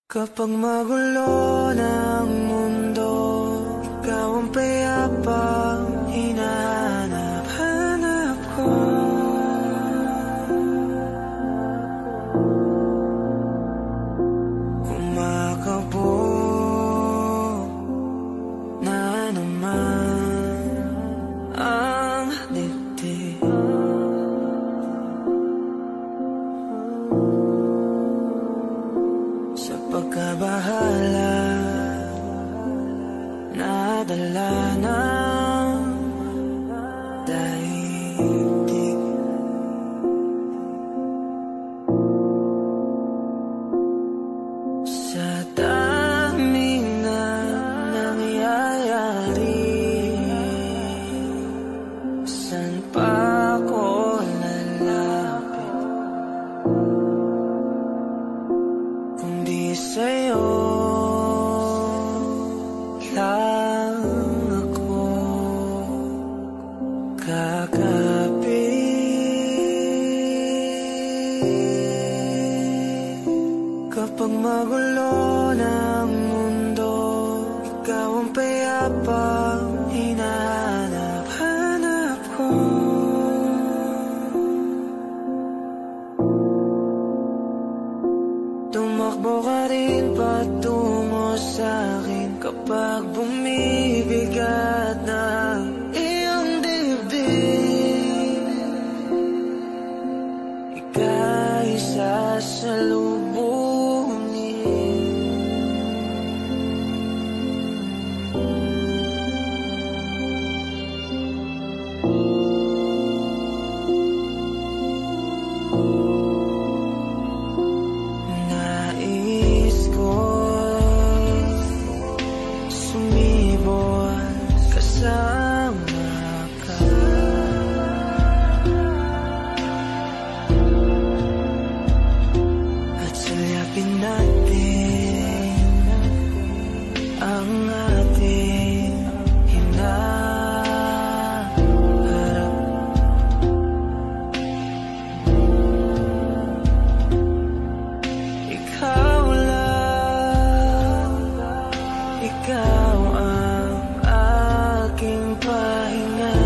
Kapag magulo ng mundo, ikaw ang payapang hinahanap-hanap ko. Kumakabog na naman ang dibdib. Sa pagkabahala, nadala ng daigdig. Sa dami na nangyayari, saan pa ako lalapit kundi sa'yo lang ako kakapit. Kapag magulo ng mundo, ikaw ang payapang hinahanap-hanap ko. Tumakbo ka rin patungo sa'kin kapag bumibigat na iyong dibdib. Ika'y sasalubungin. Nais ko sumibol kasama ka. At sayapin natin ang ating hinaharap. Ikaw lang, ikaw ang aking pahinga.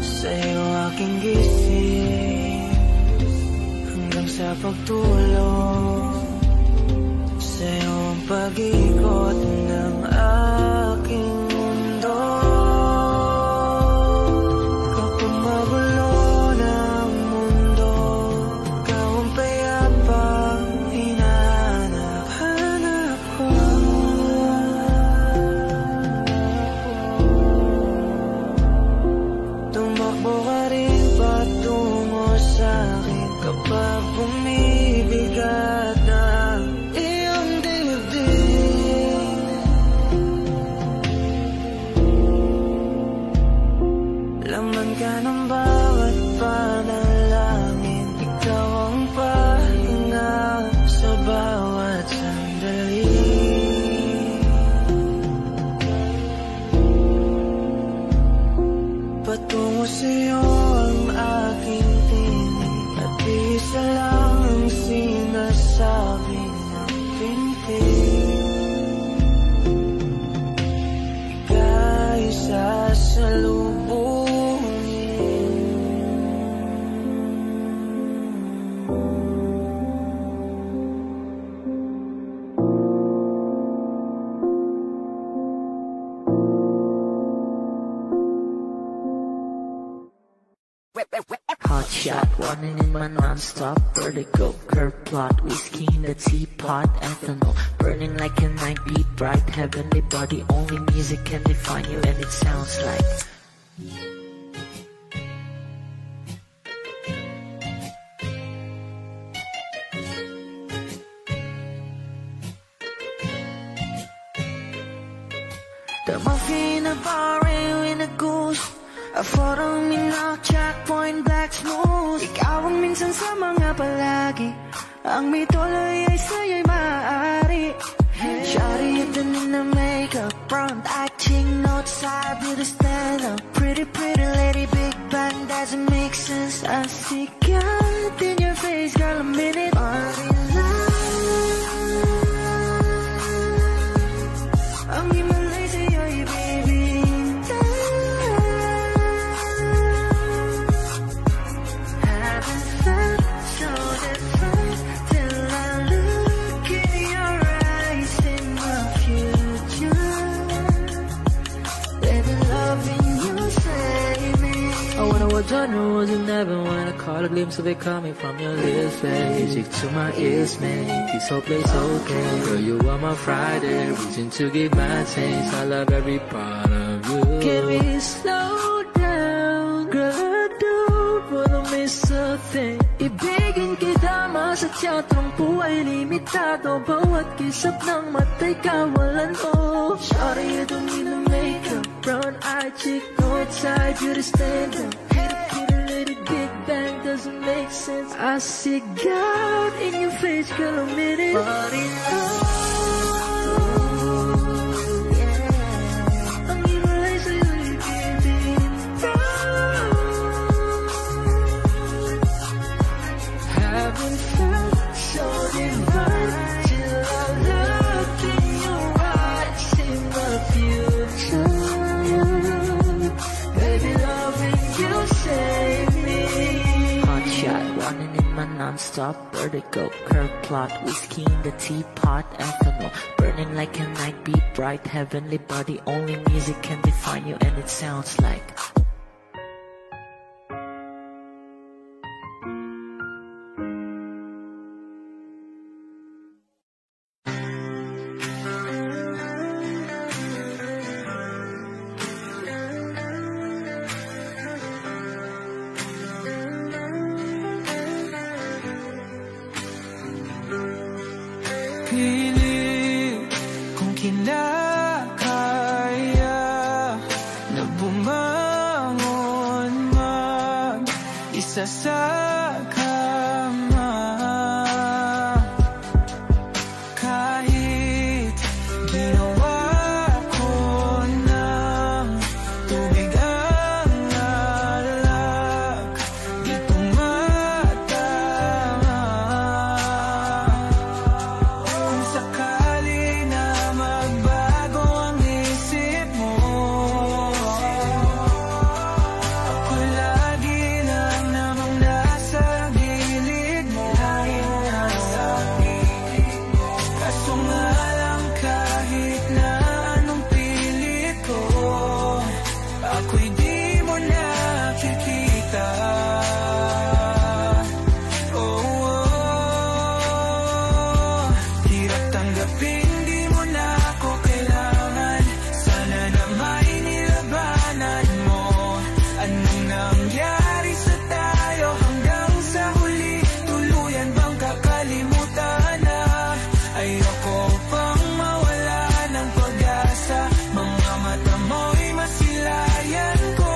Sa'yo aking gising hanggang sa pagtulog. Sa'yo ang pag-ikot ng aking mundo. Kapag magulo ng mundo, ikaw ang payapang hinahanap-hanap ko. Tumakbo ka rin patungo sa'kin kapag bumibigat na iyong dibdib. Laman ka ng bawat panalangin, ikaw ang pahinga sa bawat sandali. Patungo sa'yo ang aking tinig, at isa lang ang sinasabi ng pintig. Ika'y sasalubungin. Hot shot, running in my non-stop vertigo. Curve plot, whiskey in the teapot, ethanol burning like a night beat, bright heavenly body. Only music can define you, and it sounds like the mafia in a bar in a goose. A photo mina, checkpoint, black smooth. Ikaw ang minsan sa mga palagi, ang may tuloy ay sa'yo'y maaari. Shawty, ito na makeup, front act, writing notes, I build a stand up. Pretty, pretty lady, big bang, doesn't make sense. I see God in your face, girl, a minute. I'm in Malaysia, are you, baby? Haven't felt so different till I look in your eyes in my future. Baby, loving you save me. I wonder what genre was in heaven when I caught a glimpse of it coming from your lips, babe. Music to my ears, make this whole place okay. Girl, you are my Friday, reason to give my taste. I love every part of you. Can we slow down? Girl, I don't wanna miss a thing. Ibigin kita sa teatrong buhay limitado. Bawat kisap ng mata'y kawalan mo. Shawty, you don't need no makeup. Brown eye chick, no type, you to stand up. Hit a little big bang, doesn't make sense. I see God in your face, girl, a minute. But in non-stop vertigo, curve plot, whiskey in the teapot, ethanol, burning like a night, be bright, heavenly body, only music can define you, and it sounds like pilit kung kinakaya na bumangon mag-isa sa kama. Kahit ginawa ko ng tubig ang alak, di tumatama. Kung sakali na magbago ang isip mo, ako lagi lang namang nasa gilid mo. Kaso nga lang kahit na anong pilit ko, ako'y di mo nakikita. Hirap tanggapin, di mo na ako kailangan. Sana na may nilabanan mo. Anong nangyari sa tayo hanggang sa huli? Tuluyan bang kakalimutan na? Ayoko pang mawala ng pag-asa. Mga mata mo'y masilayan ko.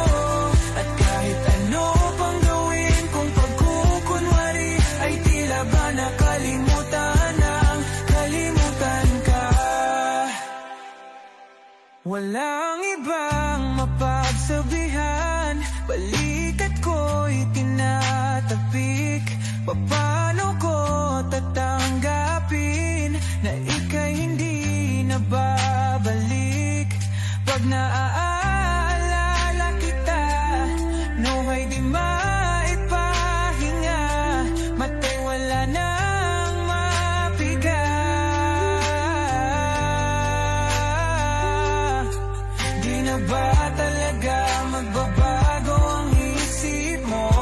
At kahit ano pang gawin kong pagkukunwari, ay tila ba nakalimutan ng kalimutan ka. Walang ibang mapagsabihan, balikat ko'y tinatapik. Paano ko tatanggapin na ika'y hindi na babalik? Pag naaalala kita, nawa'y di maipahinga. Mata'y wala nang mapiga. Di na ba talaga magbabago ang isip mo?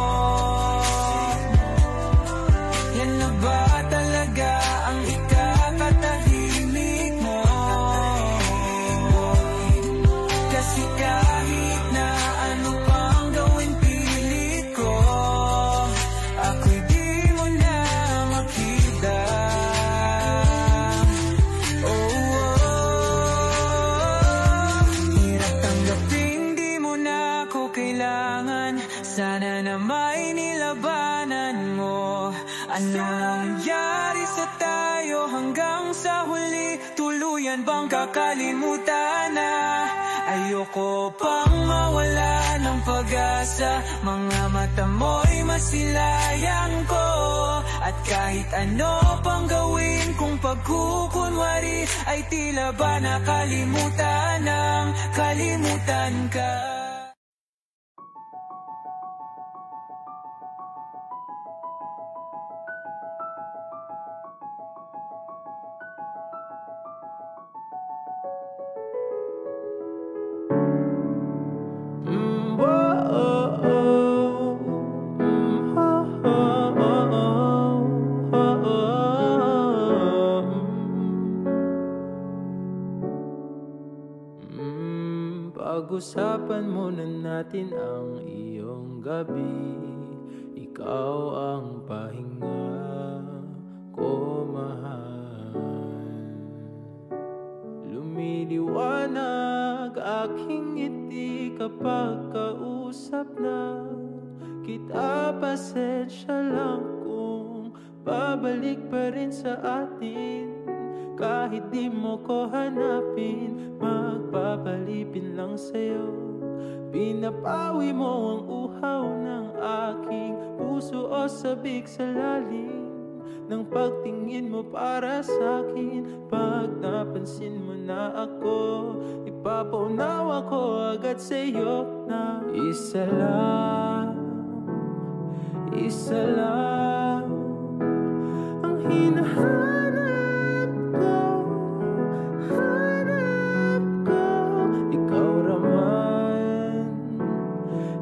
Yan na ba talaga ang ikakatahimik mo? Kasi kahit na ano pang gawin pilit ko, ako'y di mo na makita. Hirap tanggapin, di mo na ako kailangan. Sana na may nilabanan mo. Ano nangyari sa tayo hanggang sa huli? Tuluyan bang kakalimutan na? Ayoko pang mawala ng pag-asa. Mga mata mo'y masilayang ko. At kahit ano pang gawin kung pagkukunwari, ay tila ba nakalimutan ng kalimutan ka. Pag-usapan muna natin ang iyong gabi. Ikaw ang pahinga ko, mahal. Lumiliwanag aking ngiti kapag kausap na kita. Pasensya lang kung babalik pa rin sa atin. Kahit di mo ko hanapin, magpapalipin lang sa'yo. Pinapawi mo ang uhaw ng aking puso o sabik sa lalim ng pagtingin mo para sa'kin. Pag napansin mo na ako, ipapaunawa ko agad sa'yo na isa lang ang hinahanap.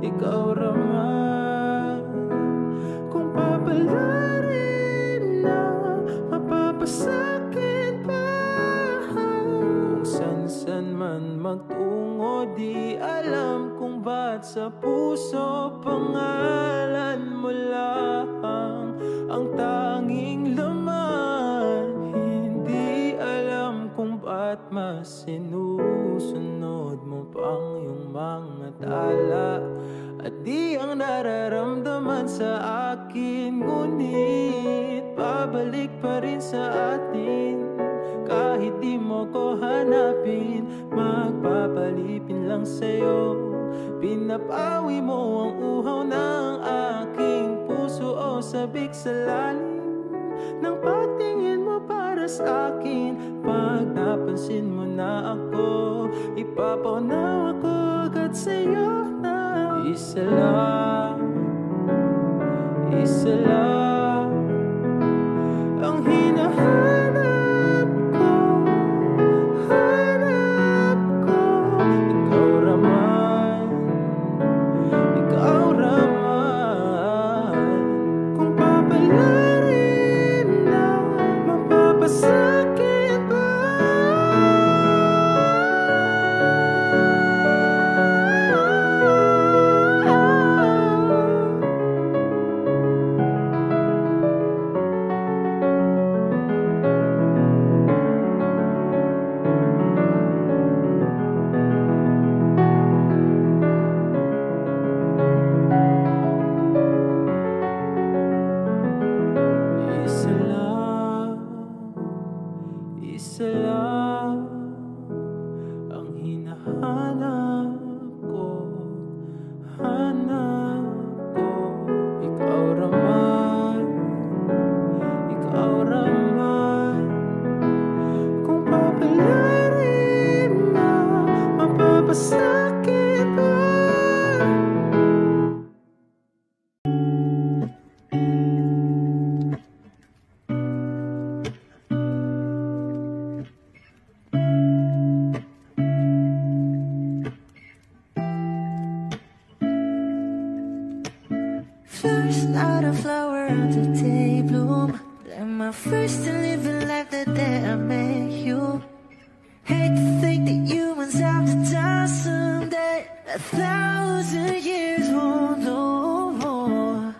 Ikaw raman, kung papalarin na mapapasakit pa. Kung san-san man magtungo, di alam kung ba't sa puso pangalan mo lang ang tanging laman. Hindi alam kung ba't mas sinusunod mo pang iyong mga tala. At di ang nararamdaman sa akin, ngunit pabalik pa rin sa atin. Kahit di mo ko hanapin, magpapalipin lang sa'yo. Pinapawi mo ang uhaw ng aking puso o sabik sa lalim ng pagtingin mo para sa akin. Pag napansin mo na ako, ipapaunawa ko agad sa'yo na isa lang ang hinahanap ko, Ikaw raman, kung papalarin na mapapasakit ba. Isa lang ang hinahanap ko, Ikaw raman, kung papalarin na mapapasakit ba. First, not a flower on the day bloom. Then my first to live a life the day I met you. Hate to think that humans have to die someday. 1,000 years won't know more.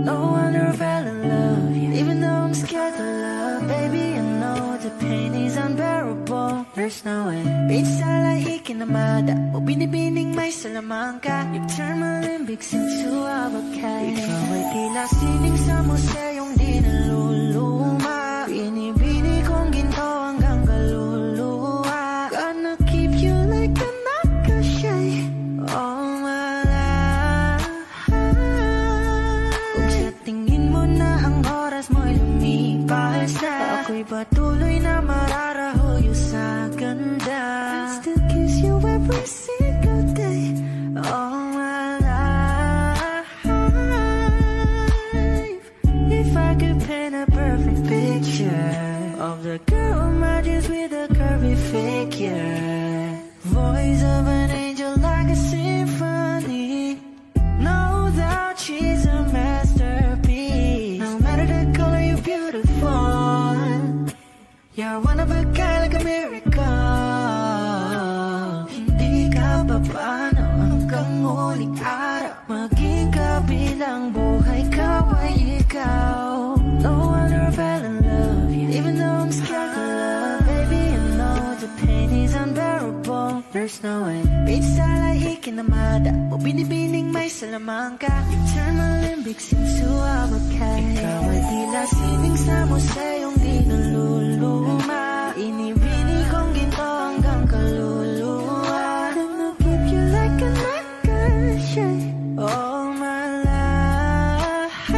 No wonder I fell in love, even though I'm scared to love. Baby, I know the pain is unbearable. There's no way. Bitch, like kinamada o binibining may Salamanca. You turn my limbics into avocado. Ikaw ay tila sining sa museyong di naluluma. Binibini kong ginto hanggang kaluluwa. Gonna keep you like a naka. Ako'y patuloy na mararahoyo sa ganda. I'll still kiss you every single day all my life. If I could paint a perfect picture of the girl in my dreams with a curvy figure, voice of an angel like a symphony, no doubt she's a masterpiece. No matter the color, you're beautiful. You're one of a kind, like a miracle. Hindi ka pa paano hanggang muling araw, maging kabilang buhay ka ay ikaw. No wonder I fell in love, even though I'm scared to love. Baby, I know the pain is unbearable. There's no way Pinsala ikinamada o binibining may salamangka. You turn my limbics into abakay. Ikaw ay tila sining sa museyong di naluluma. Inibini kong ginto hanggang kaluluwa. Gonna keep you like a necklace all my life.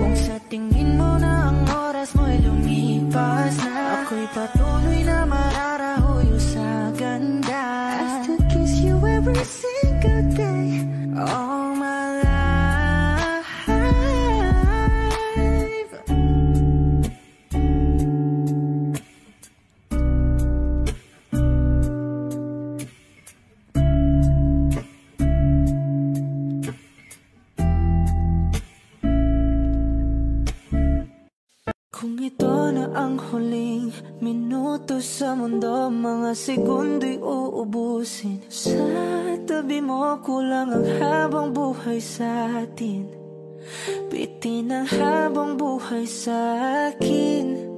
Kung sa tingin mo na ang oras mo'y lumipas na, ako'y patuloy na mararahoyo sa ganda. I still kiss you every single day all my life. Kung ito na ang huling minuto sa mundo, mga segundo'y uubusin. Sa tabi mo kulang ang habang buhay sa atin. Bitin ang habang buhay sa akin.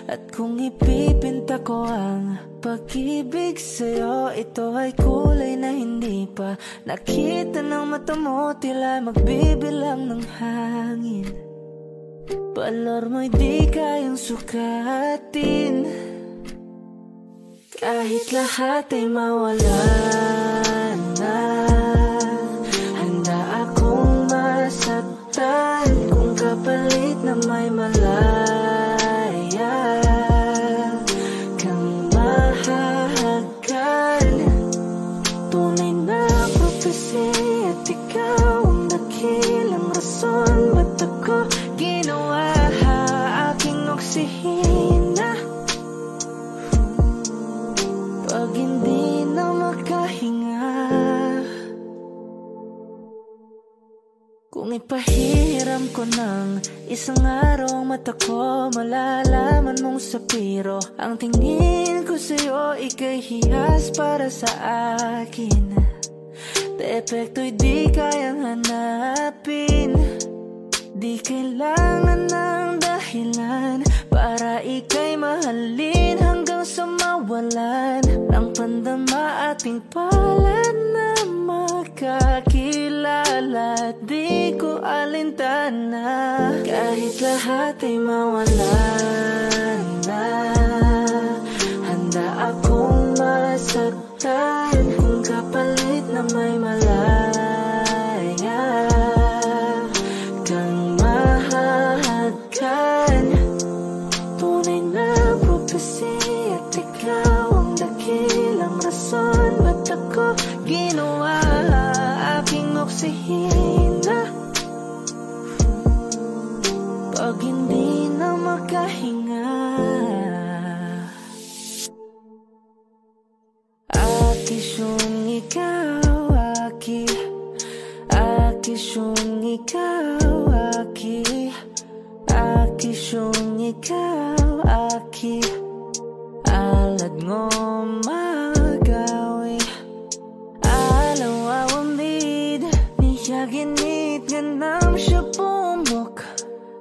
At kung ipipinta ko ang pag-ibig sa'yo, ito ay kulay na hindi pa nakita ng mata mo, tila magbibilang ng hangin. Balor mo'y di kayang sukatin, kahit lahat ay mawala na. Handa akong masaktan kung kapalit na may malaya kang mahahagkan. Tunay na prophecy at ikaw ang dakilang rason ba't ako ginawa aking oksihina. Pag hindi na makahinga, kung ipahiram ko ng isang araw ang mata ko, malalaman mong sapiro ang tingin ko sa'yo, ika'y hiyas para sa akin. Depekto'y di kayang hanapin, di kailangan ng dahilan para ika'y mahalin hanggang sa mawalan ng pandama ating palad na makakilala. Di ko alintana kahit lahat ay mawalan na. Handa akong masaktan kung kapalit na may malaya kang mahahagkan. Tunay na prophecy at ikaw ang dakilang rason ba't ako ginawa aking oksihina. Pag hindi na makahinga, akisyong ikaw, akisyong ikaw, akisyong ikaw, alad ngo magawi alaw awamid niyaginit ganam siya pumok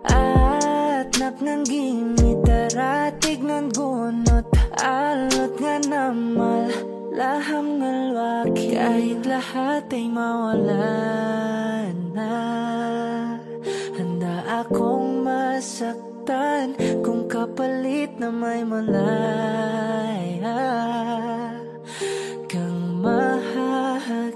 at naknanggimit daratig ng gunot alot nga namal laham ngalwaki. Kahit lahat ay mawalan na, handa akong masaktan kung kapalit na may malaya kang mahahagkan.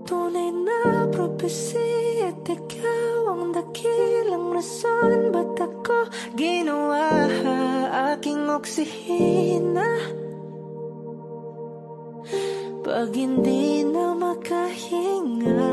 Tunay na prophecy at ikaw ang dakilang rason ba't ako pagsisihina pag hindi na makahinga.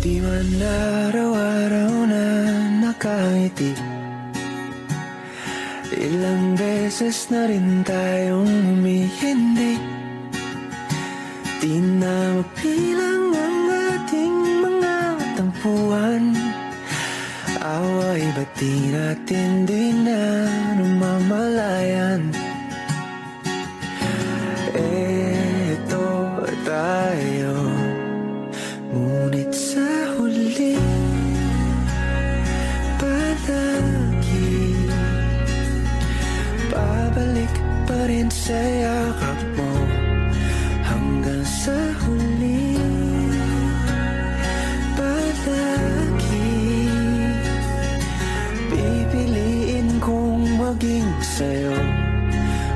Di man araw-araw na nakangiti, ilang beses na rin tayong humihindi. Di na mapilang ang ating mga tampuhan, away ba't di natin di na namamalayan? Eto tayo, ngunit sa huli palagi babalik pa rin sa yakap mo. Hanggang sa huli palagi pipiliin kong maging sa'yo.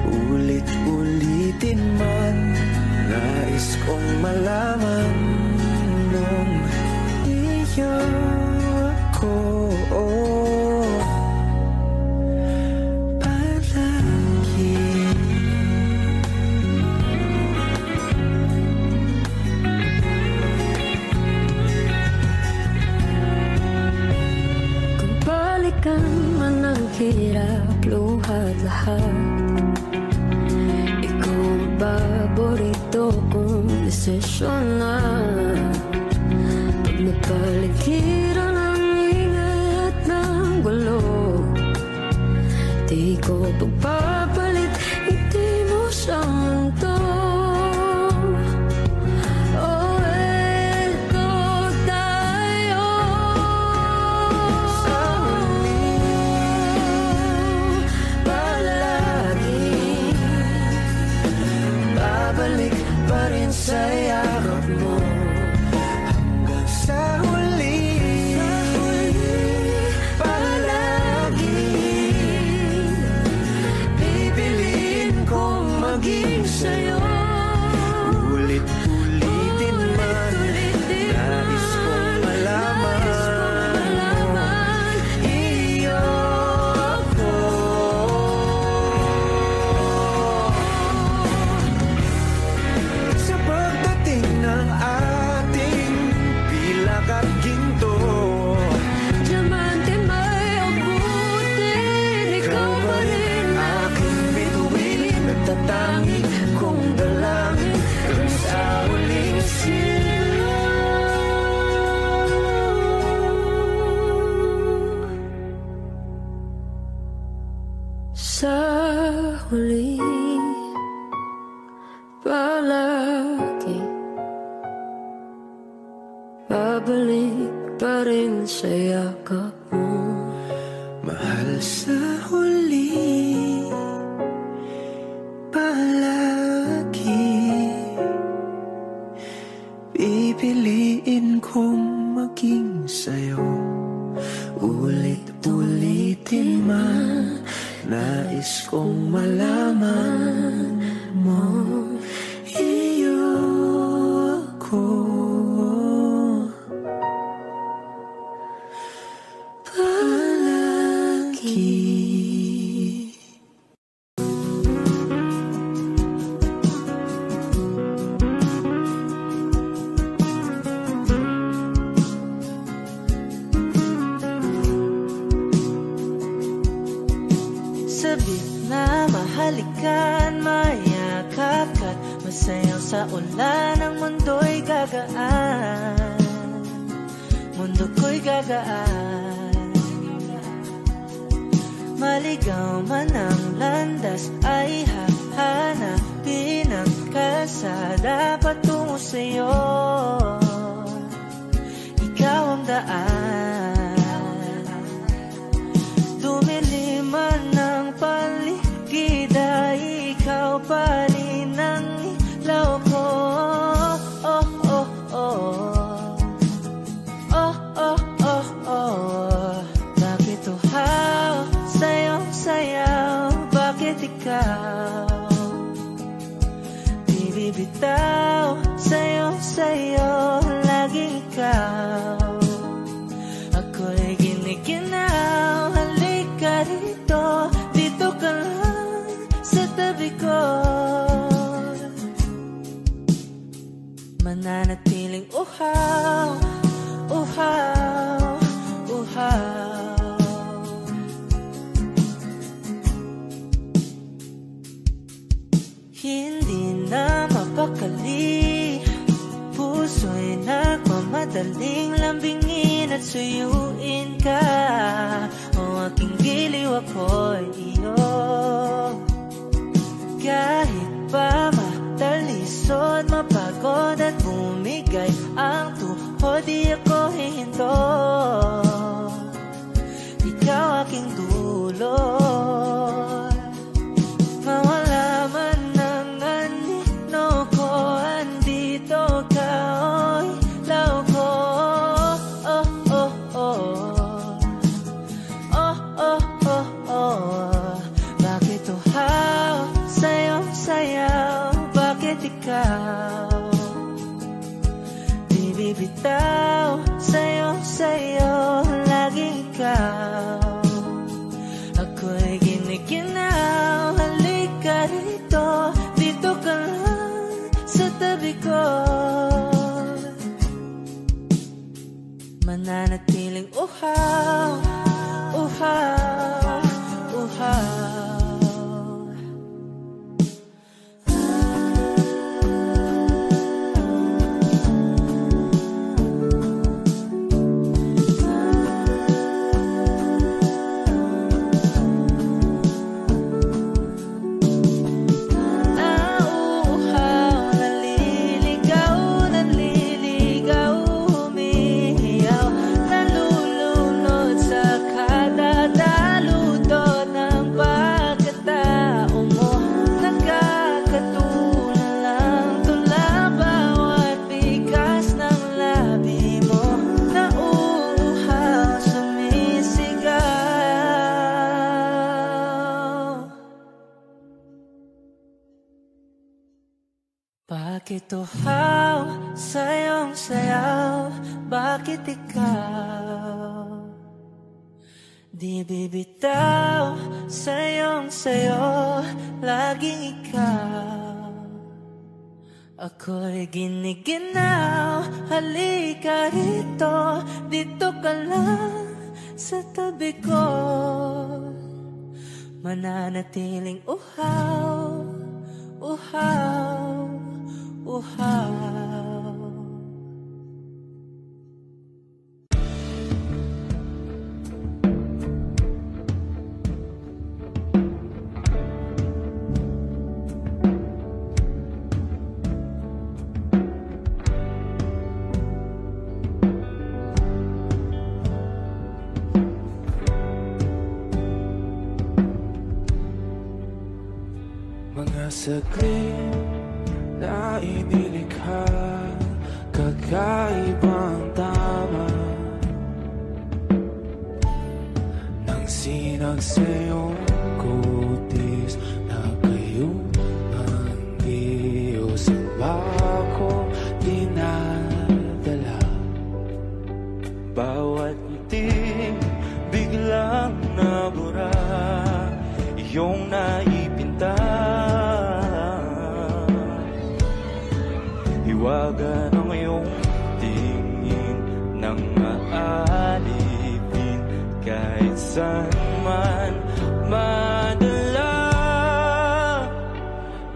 Ulit-ulitin man, nais kong malaman nung iyo ako palagi. Kung balikan man ang hirap, luhat lahat, ikaw ang paborito kong desisyon na. Pag napaligiran ang ingay at ng gulo, di ko pagpapalit, hindi mo sa mundo. Oh, eto tayo Sa huli palagi, babalik pa rin sa yakap mo. Hanggang sa huli palagi pipiliin kong maging sa'yo. Ulit-ulitin man, nais kong malaman iyo ako. Sa pagdating ng ating pilak at ginto, diamante may abutin, ikaw pa rin aking bituin, nagtatangi kong dalangin hanggang sa huling silaw. Sa huli palagi babalik pa rin sa yakap mo. Mahal, sa huli palagi pipiliin kong maging sa'yo. Ulit-ulitin man, nais kong malaman mo iyo ako palagi. Sabik na mahalikan, mayakap ka't masayaw sa ulan. Ang mundo'y gagaan, mundo ko'y gagaan. Maligaw man ang landas, ay hahanapin ang kalsada patungo sa'yo. Ikaw ang daan, dumilim man ang paligid, ay ikaw pa rin ang ilaw ko. Oh, oh, oh. bakit ikaw di bibitaw? Sa'yo, laging ikaw. Ako'y giniginaw, halika rito, dito ka lang sa tabi ko. Mananatiling uhaw, uhaw, uhaw. Hindi na mapakali, puso'y nagmamadaling lambingin at suyuin ka. O aking giliw, ako'y iyo. Kahit pa matalisod, mapagod at bumigay ang tuhod, di ako hihinto. Ikaw aking dulot. Mawala man ang anino ko, andito ka, oy, lao ko. Oh, oh, oh, oh, oh, oh, oh. Bakit uhaw, sa'yong sayaw, bakit ikaw di bibitaw? Sa'yo, laging ikaw. Ako'y giniginaw, halika rito, dito ka lang sa tabi ko. Mananatiling uhaw, uhaw, uhaw. Bakit uhaw, sa'yong sayaw, bakit ikaw di bibitaw? Sa'yo, laging ikaw. Ako'y giniginaw, halika rito, dito ka lang sa tabi ko. Mananatiling uhaw, uhaw, uhaw. Mga saglit na inilikha, kakaibang tama nang sinag sa iyong kutis na kayo ng Diyos ang bako dinadala. Bawat ngiti biglang nabura, iyong naipinta. Hiwaga ng iyong tingin nang maalipin kahit saan man madala.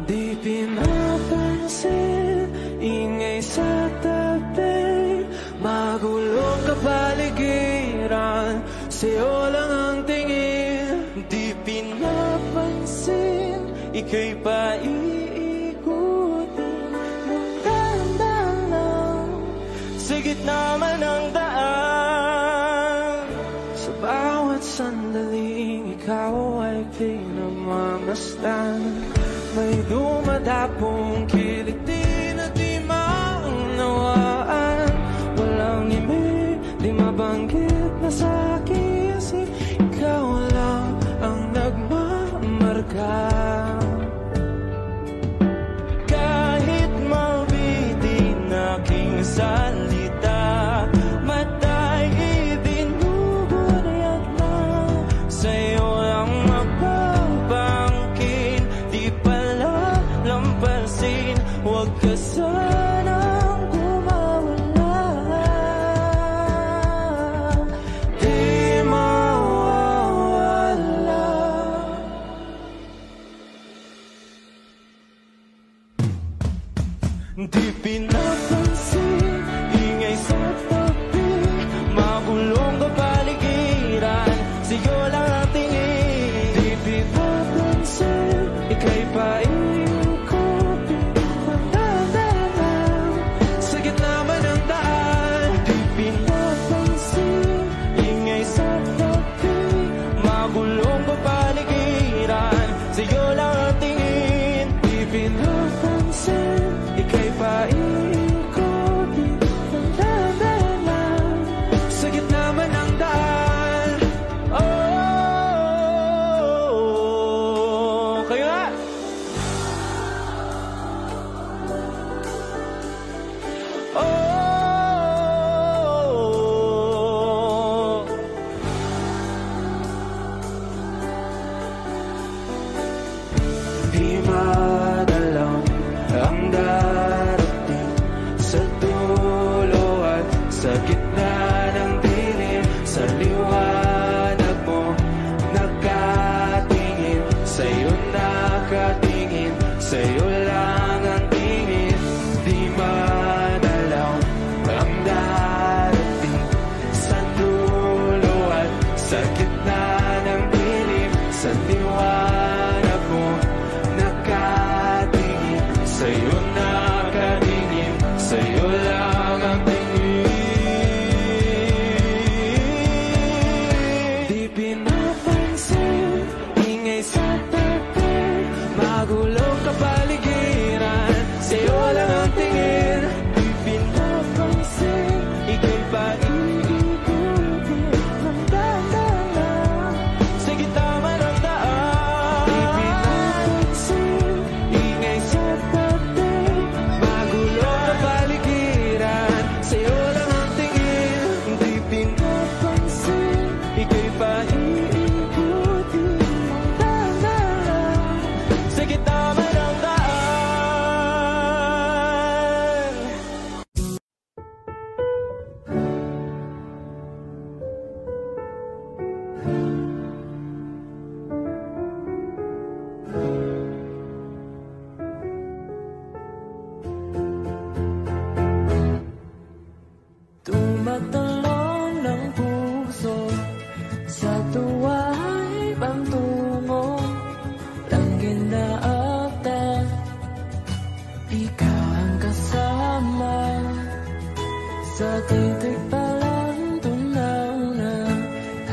Di pinapansin, ingay sa tabi, magulong kapaligiran, sa'yo lang ang tingin. Di pinapansin, ika'y paiikutin ng dahan-dahan lang sa gitna man ng daan. Sa bawat sandaling ikaw ay pinamamasdan, may dumadapong kiliti na di maunawaan. Walang ibig, di mabanggit na sa aking isip, ikaw lang ang nagmamarka. Kahit mabitin aking salita, matay ibinubunayat na sa'yo ang mapapangkin. Di pala lampasin, huwag ka sanang kumawala. Di mawawala. Di pinapansin, ingay sa tabi, magulong kapaligiran, sa'yo lang ang tingin. Di pinapansin, ika'y paikot-ikot ng daan, sa gitna man ng daan. Di pinapansin, ingay sa tabi, magulong kapaligiran, sa'yo lang ang tingin. Di pinapansin, ika'y paikot-ikot ng daan, sa gitna man ng daan. Oh, kayo nga. Oh, di madalaw ang darating sa dulo at sa gitna ng dilim. Sa liwanag mo nakatingin, sa'yo nakatingin, sa'yo lang ang tingin. Di madalaw ang darating sa dulo at sa gitna ng dilim. Sa liwanag mo nakatingin, sa'yo nakatingin, sa'yo lang ang tingin. Di pinapansin, ingay sa tabi, magulong kapaligiran, sa'yo lang ang tingin. Di pinapansin, ika'y paikot-ikot ng daan, sa gitna man ng daan. Di pinapansin, ingay sa tabi, magulong kapaligiran, sa'yo lang ang tingin. Di pinapansin, ika'y paikot-ikot ng daan, sa gitna man ng daan. Tumatalon ng puso sa tuwa'y pangtungo, langin na akta, ikaw ang kasama. Sa titik pa lang tunaw na,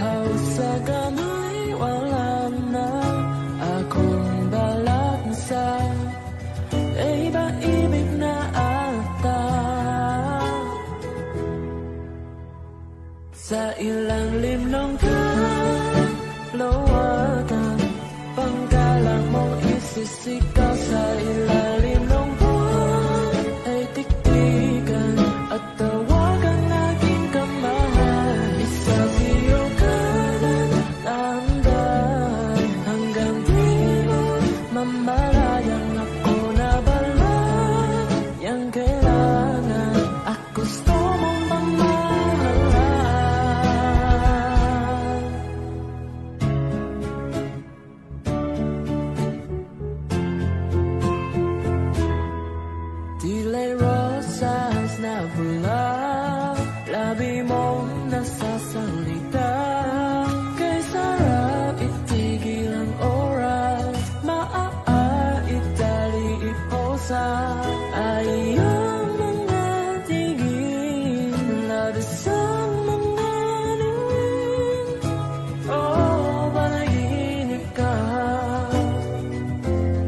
haos sa kamay wala na. Akong balansa ay paibig na ata. Sa ilalim ng kalawakan, pangkalang mong isisigaw. Sa ilalim ng buwan ay tiktikan at tawagan aking kamahal. Isa siyo kanan tandaan, hanggang di mo mamalayang ako na bala. Yang kailangan at gusto mong pamahalaan. Tila'y rosas na bula, labi mong nasasalita. Kay sarap itigil ang oras, maaitali iposa. Ayang mga tingin, labis ang mga ningin. Oh, panaginip ka,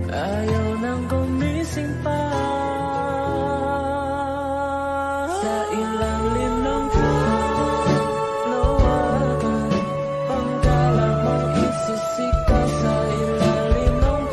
ayaw nang gumising pa. Sa ilalim ng kalawakan, pangkalang mong isisigaw. Sa ilalim ng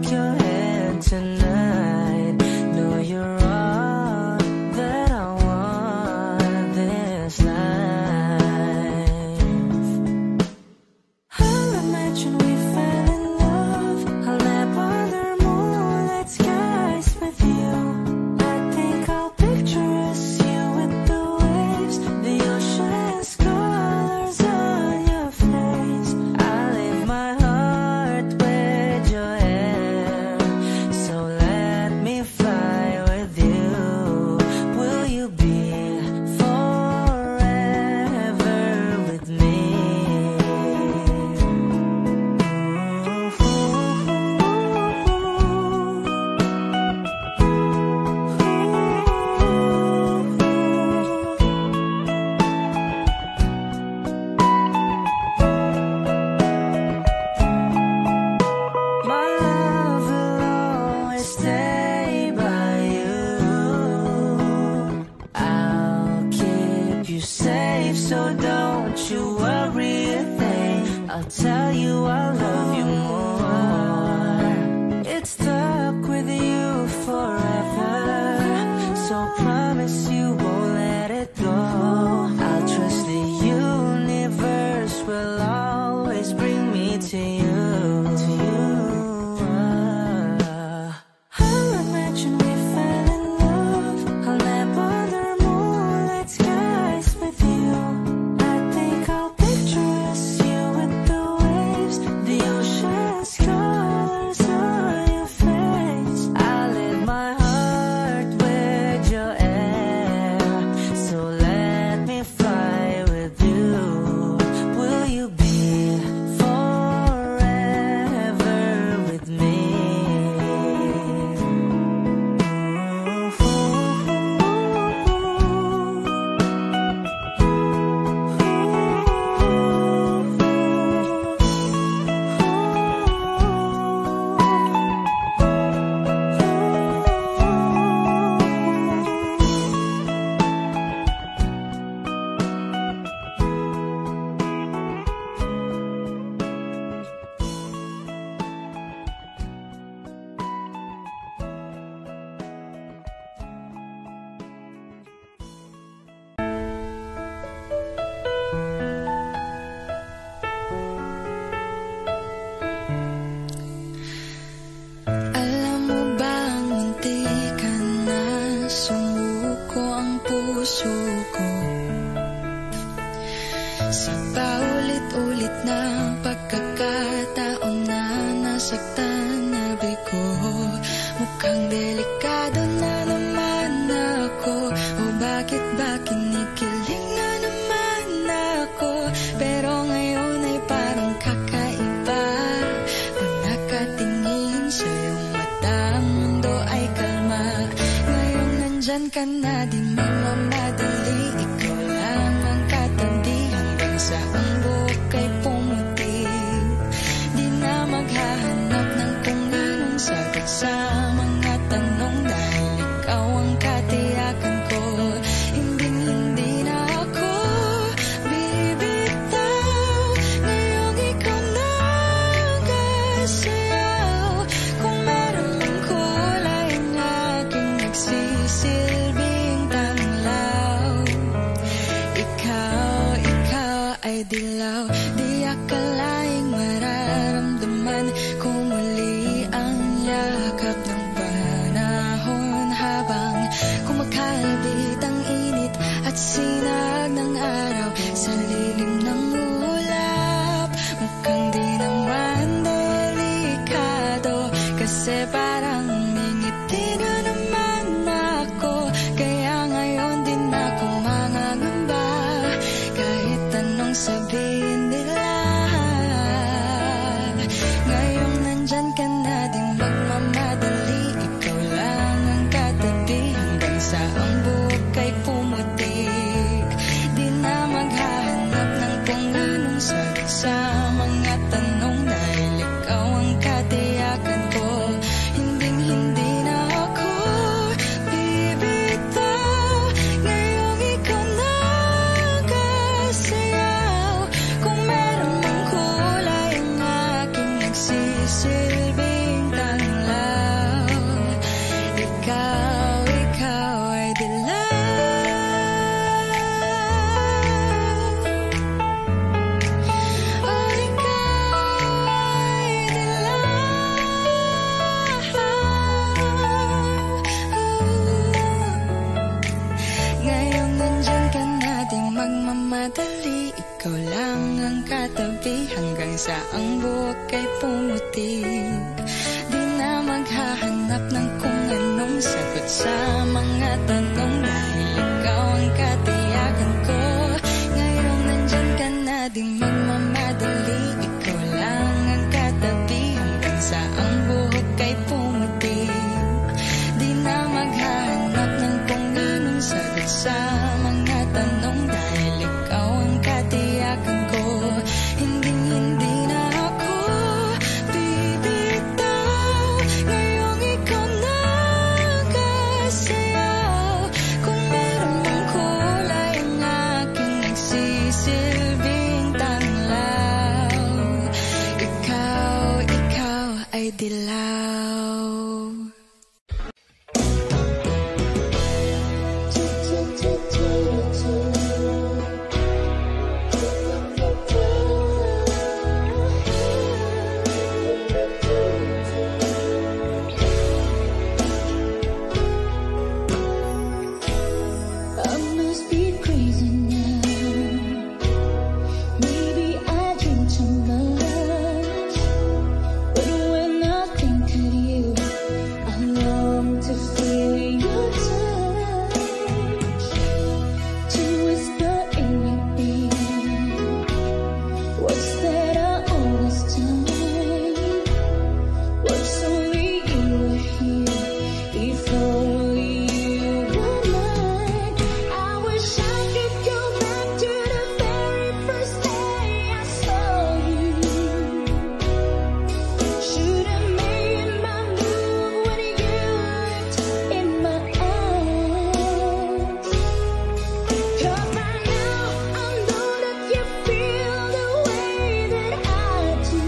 take your hand tonight. Know you're all that I want this life. I'll imagine we fell in love. I'll never other moonlit skies with you. I think I'll picture us, you with the waves, the ocean's colors on your face. I leave my heart with your hand, so let me fly with you. Will you be forever with me? My love will always stay by you. I'll keep you safe, so don't you worry a thing. I'll tell you I love you more. It's stuck with you forever, so promise you won't let it go. I'll trust the universe will always bring me to you. I'll imagine we fell in love. I'll never other moonlit skies with you. I think I'll picture us, you with the waves, the ocean's colors on your face. I leave my heart with your air, so let me fly with you. Will you be forever with me? Alam mo bang muntikan na sumuko ang puso ko sa paulit-ulit na pagkakataon na nasaktan na bigo. Mukhang delikado na naman ako, o bakit ba kinikilig na naman ako? Pero ngayon ay parang kakaiba. Pag nakatingin sa iyong mata, ang mundo ay kalma. Ngayong nandyan ka na, di magmamadali. Ikaw lang ang katabi hanggang sa ang buhok ay pumuti. Di na maghahanap ng kung anong sagot sa mga tanong, dahil ikaw ang katiyakan ko. Hindi na ako bibitaw. Ngayong ikaw na ang kasayaw. Kung meron mang kulay ang aking nagsisilbing tanglaw, ikaw ay dilaw. Di akalaing mararamdaman ko muli ang yakap ng panahon, habang kumakalabit ang init at sinag ng araw sa lilim ng ulap. Mukhang di naman delikado, kasi parang ngingiti na naman ako. Kaya ngayon din ako mangangamba, kahit anong sabihin nila. Ngayong nandyan ka na, di magmamadali. Ikaw lang ang katabi hanggang sa ang buhok ay pumutik. Di na maghahanap ng kung anong sagot sa mga tanong, dahil ikaw ang katiyakan ko. Hindi na ako bibitaw. Ngayong ikaw na ang kasayaw. Kung meron mang kulay ang aking nagsisilbing tanglaw, saang buhok ay pumutik. Di na maghahanap ng kung anong sagot sa mga tanong, dahil ikaw ang katiyakan ko. Ngayong nandyan ka na, di magmamadali. Ikaw lang ang katabi hanggang saang buhok ay pumutik. Di na maghahanap ng kung anong sagot sa mga tanong, dahil ikaw ang katiyakan ko. Hindi na ako bibitaw. Ngayong ikaw nakasayaw. Kung meron mang kulay ang aking nagsisilbing tanglaw, ikaw ay dilaw. I must be crazy now. Maybe I drink too much. But when I think of you, I long to feel your touch, to whisper in your ear words that are all this time. Words only you were here, if only you were mine. I wish I could go back to the very first day I saw you. Should have made my move when you looked in my eyes. 'Cause by now I know that you feel the way that I do,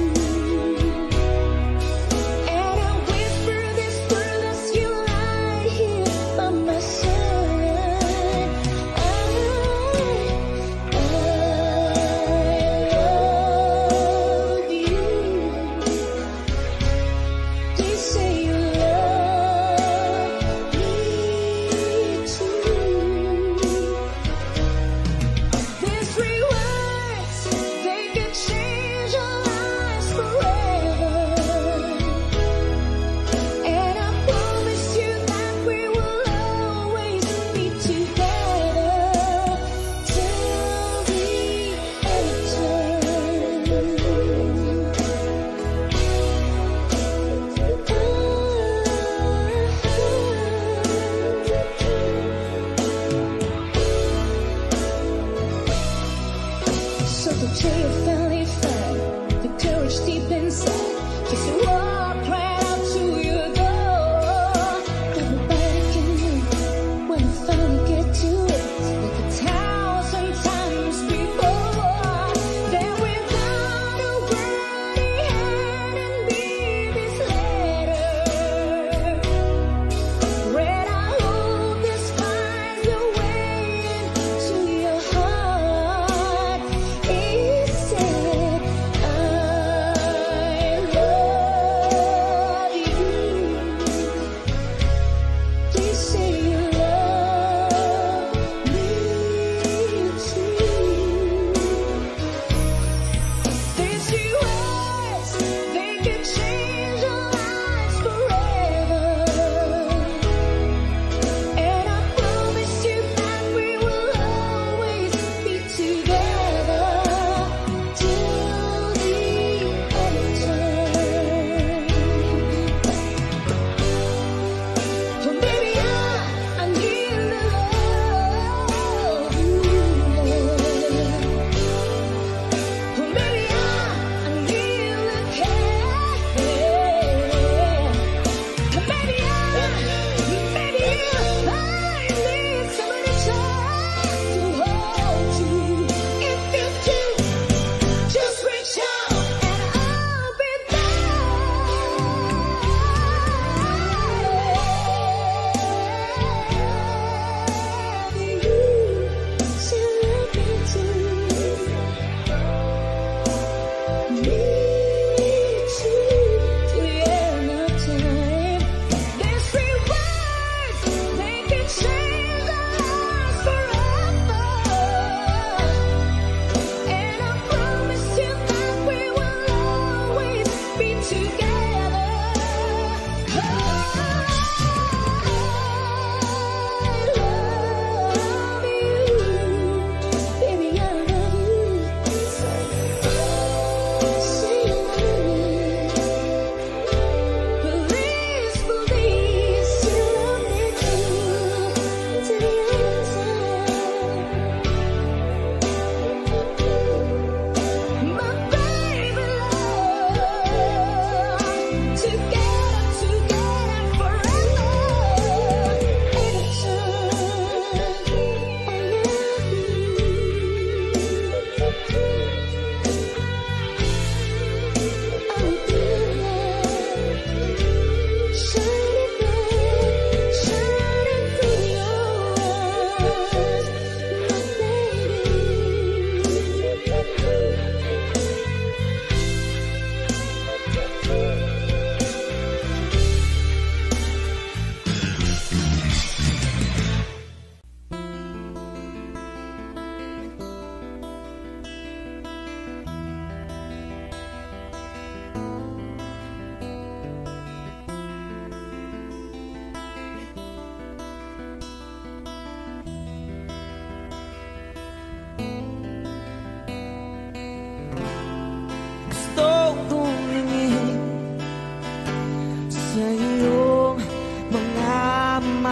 and I whisper this word as you lie here by my side. I love you. They say you love me too. These 3 words, they could change our lives forever. And I promise you that we will always be together till the end of time.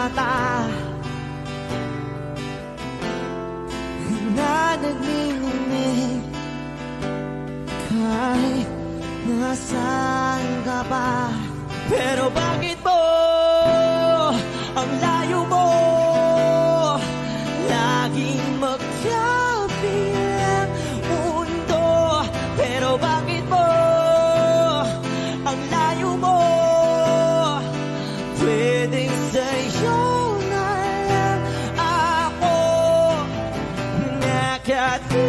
mata na nagninginig kahit nasaan ka pa. Pero bakit mo ang layo mo laging magkabilang mundo? Pero bakit mo ang layo mo pwedeng sa'yo na lang ako nakatitig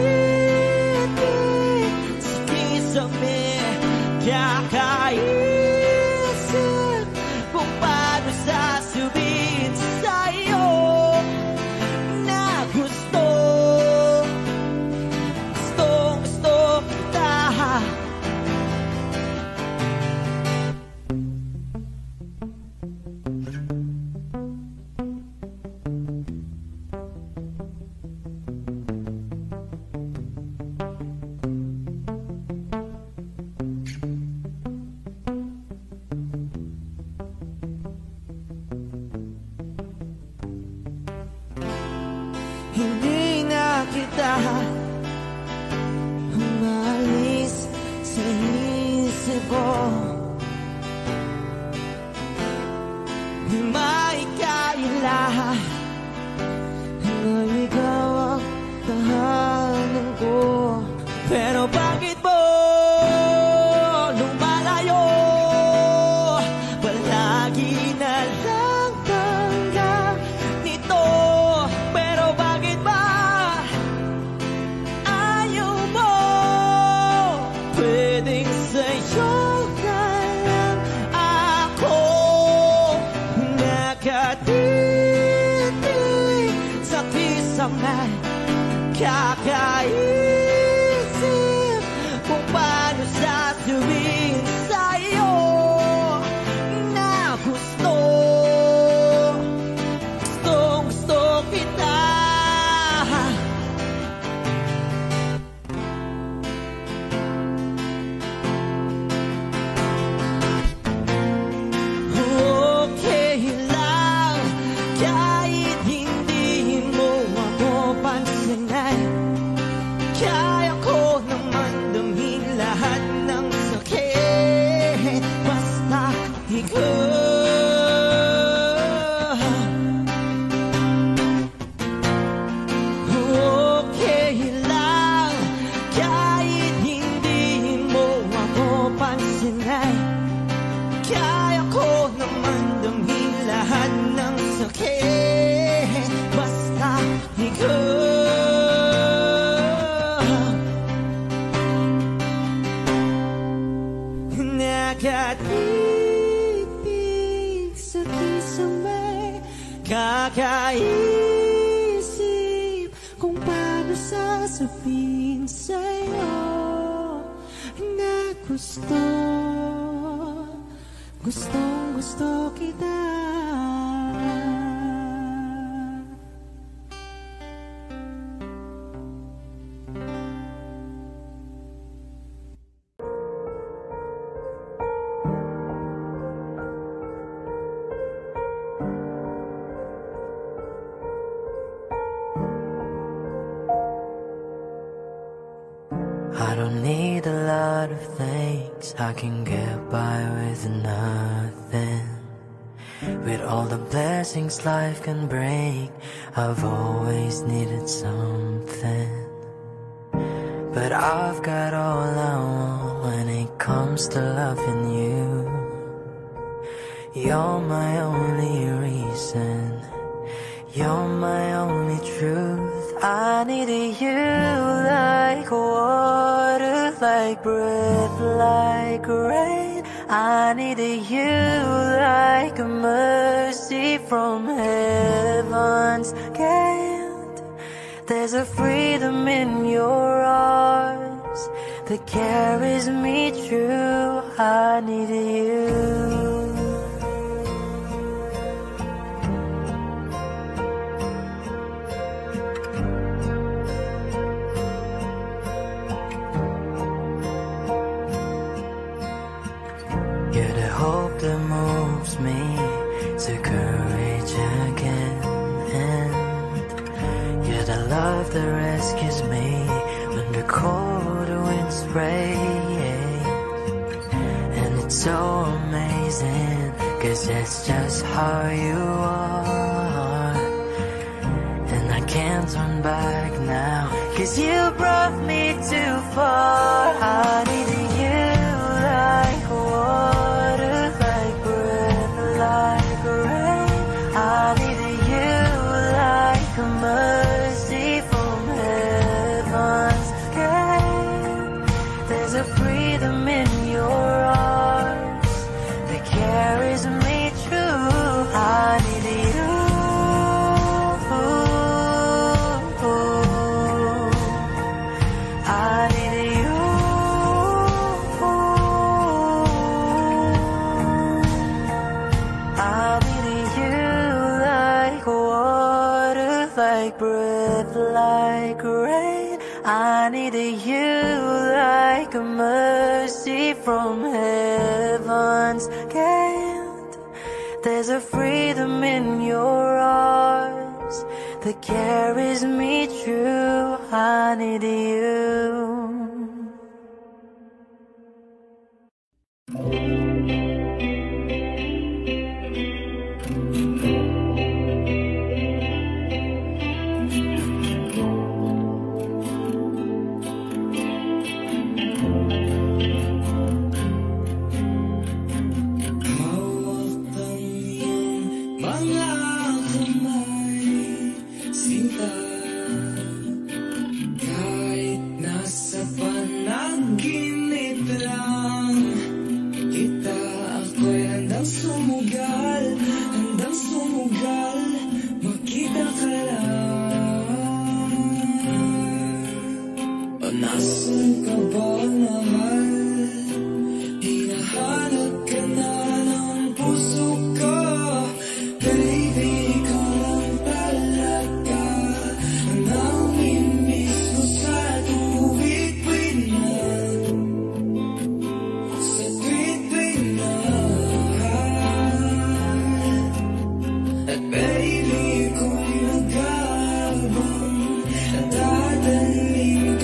sa kisame, kakaisip kung paano sasabihin sa'yo na gustong kita. Hindi na kita umalis sa isip ko. Di maikaila na ikaw ang tahanan ko. Pero bakit mo lumalayo? Palagi na lang tanda nito. Pero bakit ba ayaw mo? Pwedeng sa'yo na lang ako nakatitig sa kisame, kakaisip kung paano sasabihin sa'yo na gustong kita. Okay lang kahit hindi mo ako pansinin. Kaya ko naman damhin lahat ng sakit basta ikaw. Okay lang kahit hindi mo ako pansinin. Kaya ko naman damhin lahat ng sakit basta ikaw. Nakatitig sa kisame, kakaisip kung paano sasabihin sa'yo na gustong kita. I don't need a lot of things, I can get by with nothing. With all the blessings life can bring, I've always needed something. But I've got all I want when it comes to loving you. You're my only reason, you're my only truth. I needed you like water, like breath, like rain. I needed you like a mercy from heaven's gate. There's a freedom in your arms that carries me through. I needed you. You're the hope that moves me to courage the rescues me when the cold winds spray. And it's so amazing, 'cause that's just how you are. And I can't turn back now, 'cause you brought me too far. I needed you like water, like breath, like rain. I needed you like a mercy from heaven's gate. There's a freedom in your arms that carries me through. I needed you. Like breath, like rain. I needed you like a mercy from heaven's gate. There's a freedom in your arms that carries me through. I need you.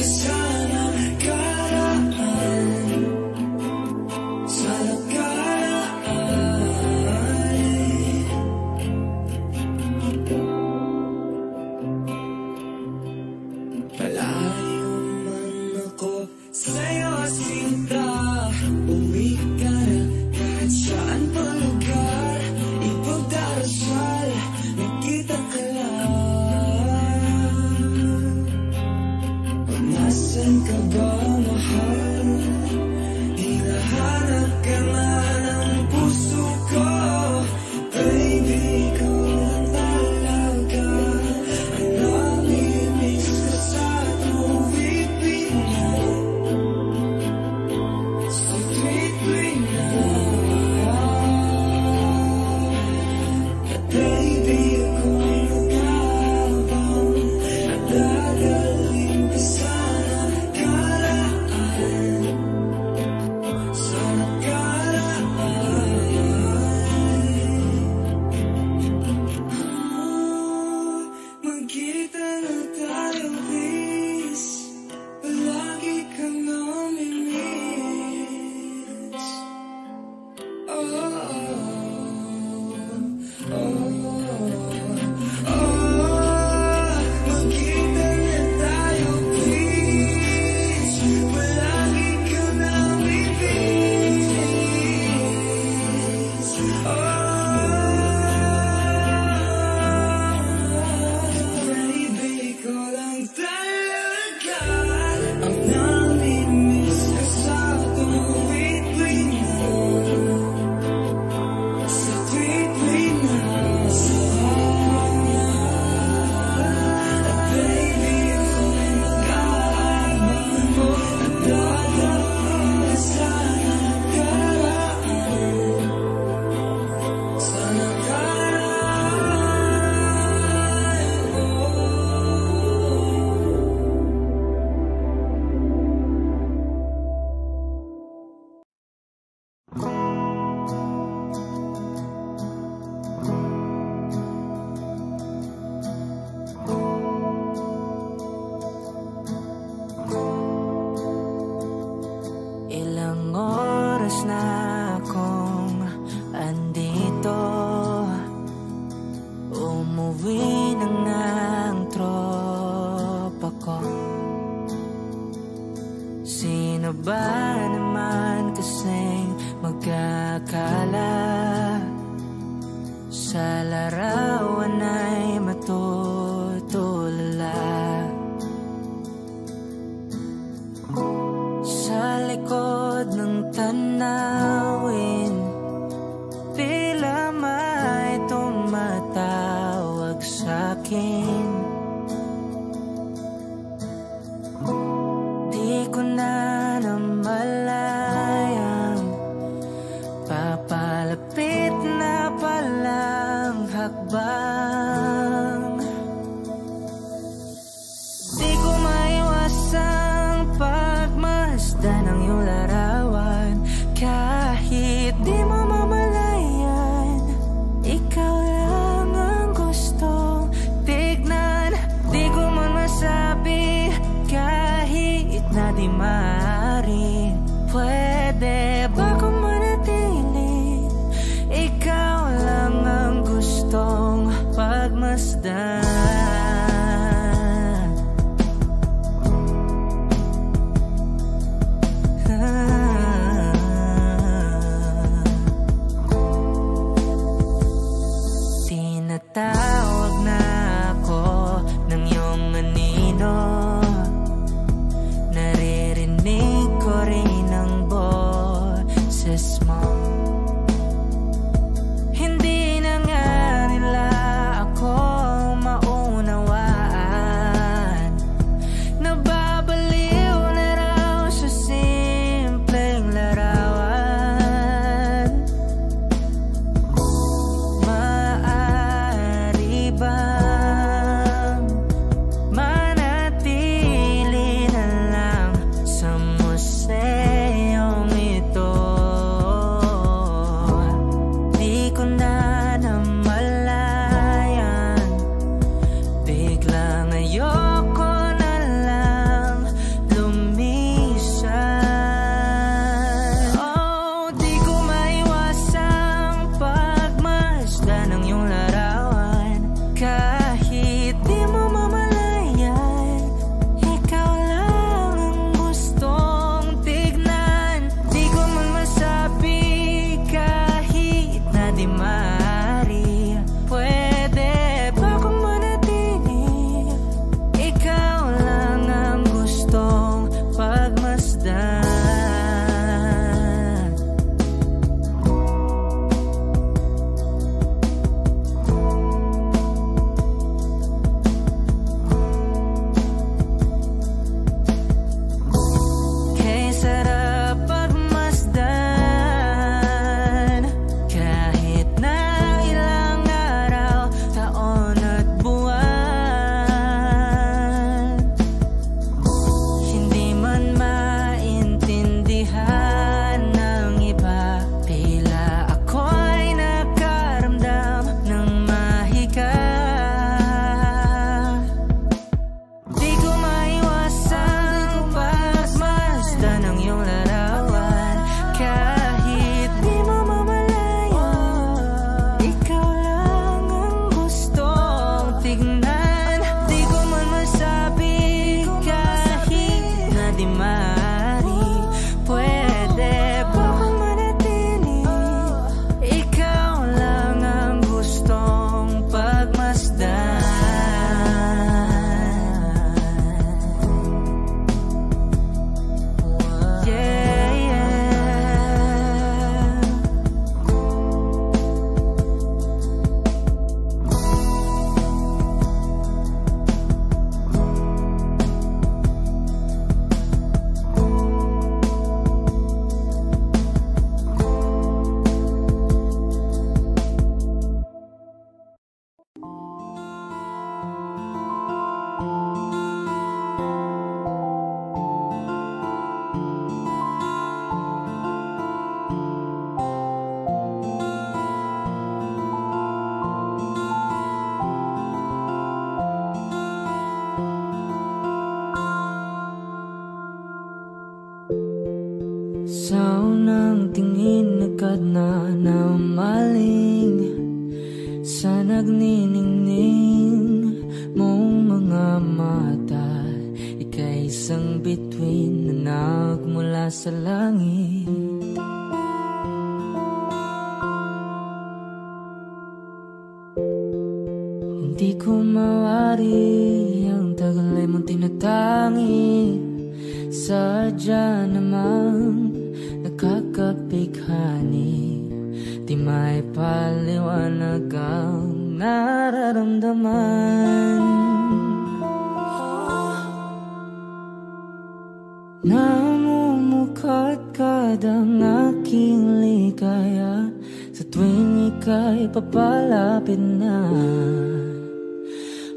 Sana, cara akin. Di ko na namalayang papalapit na palang hakbang. Di ko maiwasang pagmasdan ng iyong larawan. Kahit di mo mamalayan, ikaw lang ang gustong tignan. Di ko man masabi kahit na di maaari. Pwede ba kung manatili? Ikaw lang ang gustong pagmasdan. Tinatawag na ako ng iyong anino. Naririnig ko rin ang boses mo. Hindi na nga nila ako maunawaan. Nababaliw na raw sa simpleng larawan. Maaari bang manatili na lang sa museyong ito? Di ko na namalayan, biglang ayoko na lang lumisan. Oh, di ko maiwasang pagmasdan ng iyong larawan. Kahit di mo mamalayan, ikaw lang ang gustong tignan. Di ko man masabi kahit na di maaari. Pwede ba kung manatili? Ikaw lang ang gustong pagmasdan. Kay sarap pagmasdan, kahit na ilang araw, taon at buwan. Hindi man maintindihan ng iba, tila ako'y nakaramdam ng mahika. Di ko maiwasang pagmasdan ng iyong larawan. Kahit di mo mamalayan, ikaw lang ang gustong tignan. Di ko man masabi kahit na di maaari. Pwede ba kung manatili? Ikaw lang ang gustong pagmasdan. Yeah, yeah. Sa unang tingin agad na namaling sa nagniningning mong mga mata. Ika'y isang bituin na nagmula sa langit. Hindi ko mawari ang tagal ay mong tinatangi. Sadya namang nakakapighani, di may paliwanag ang nararamdaman. nararamdaman. Namumukadkad ang aking ligaya sa tuwing ika'y papalapit na.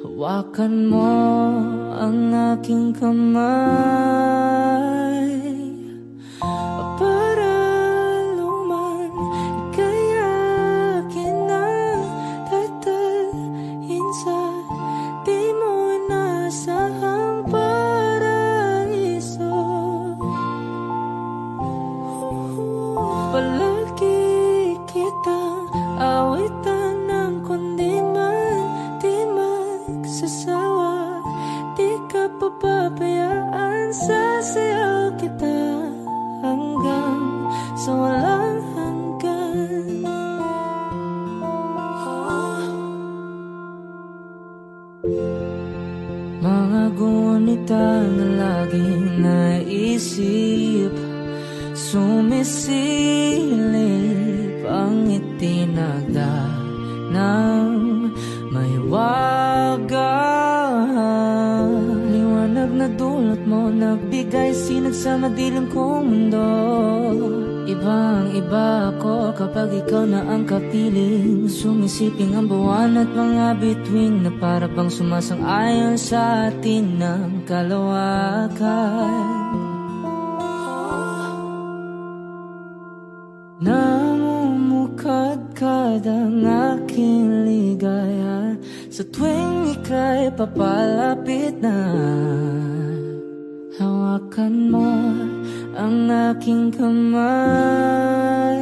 Hawakan mo ang aking kamay para luman ika'y akin na tatalhin sa di mo inasahang paraiso. Palagi kitang awitan ng kundi man di magsasawa. Di ka papabayaan, sasayaw kita hanggang sa walang hanggan. Mga gunita na laging naisip, sumisilip ang itinagda ng may wagang liwanag na dulot mo, nagbigay sinag sa madilim kong mundo. Ibang iba ako kapag ikaw na ang kapiling, sumisiping ang buwan at mga bituin na para bang sumasang-ayon sa atin ng kalawakan. Namumukadkad ang aking ligaya sa tuwing ika'y papalapit na. Hawakan mo ang aking kamay